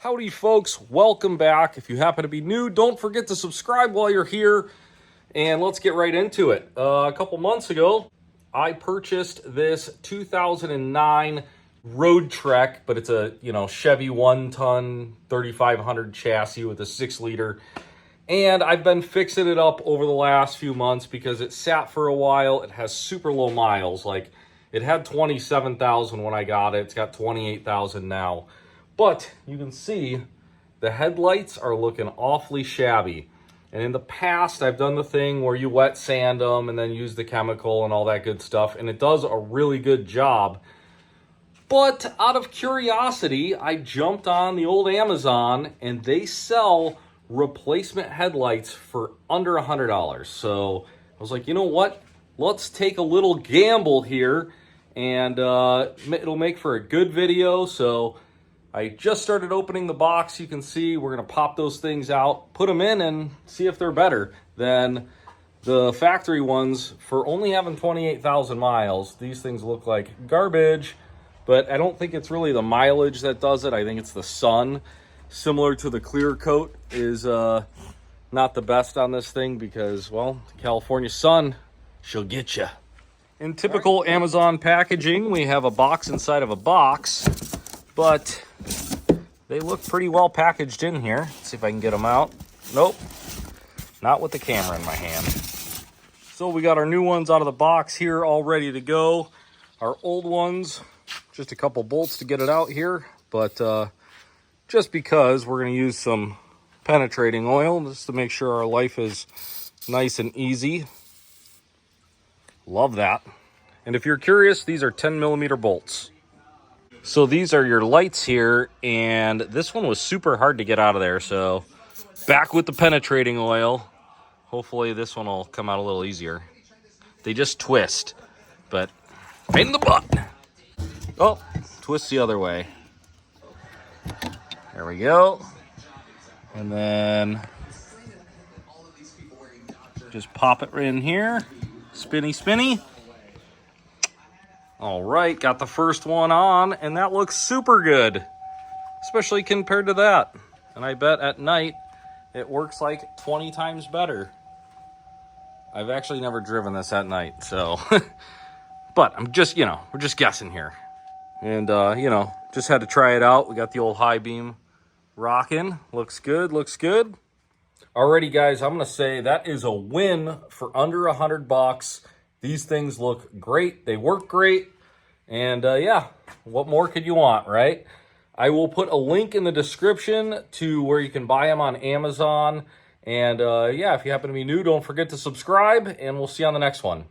Howdy folks, welcome back. If you happen to be new, don't forget to subscribe while you're here, and let's get right into it. A couple months ago, I purchased this 2009 Road Trek, but it's a Chevy 1-ton 3500 chassis with a 6-liter, and I've been fixing it up over the last few months because it sat for a while. It has super low miles. Like, it had 27,000 when I got it. It's got 28,000 now. But you can see the headlights are looking awfully shabby. And in the past, I've done the thing where you wet sand them and then use the chemical and all that good stuff. And it does a really good job. But out of curiosity, I jumped on the old Amazon and they sell replacement headlights for under $100. So I was like, you know what? Let's take a little gamble here, and it'll make for a good video. So I just started opening the box. You can see we're going to pop those things out, put them in, and see if they're better than the factory ones. For only having 28,000 miles, these things look like garbage, but I don't think it's really the mileage that does it. I think it's the sun. Similar to the clear coat is not the best on this thing because, well, the California sun, she'll get you. In typical Amazon packaging, we have a box inside of a box, but they look pretty well packaged in here. Let's see if I can get them out. Nope, not with the camera in my hand. So we got our new ones out of the box here, all ready to go. Our old ones, just a couple bolts to get it out here, but just because we're going to use some penetrating oil just to make sure our life is nice and easy. Love that. And if you're curious, these are 10mm bolts. So these are your lights here, and this one was super hard to get out of there, so back with the penetrating oil. Hopefully this one will come out a little easier. They just twist, but pain in the butt. Oh, twist the other way. There we go. And then just pop it in here. Spinny, spinny. All right, got the first one on, and that looks super good, especially compared to that. And I bet at night it works like 20 times better. I've actually never driven this at night, so, but I'm just, we're just guessing here. And, just had to try it out. We got the old high beam rocking. Looks good, looks good. Alrighty, guys, I'm going to say that is a win for under $100. These things look great. They work great. And yeah, what more could you want, right? I will put a link in the description to where you can buy them on Amazon. And yeah, if you happen to be new, don't forget to subscribe, and we'll see you on the next one.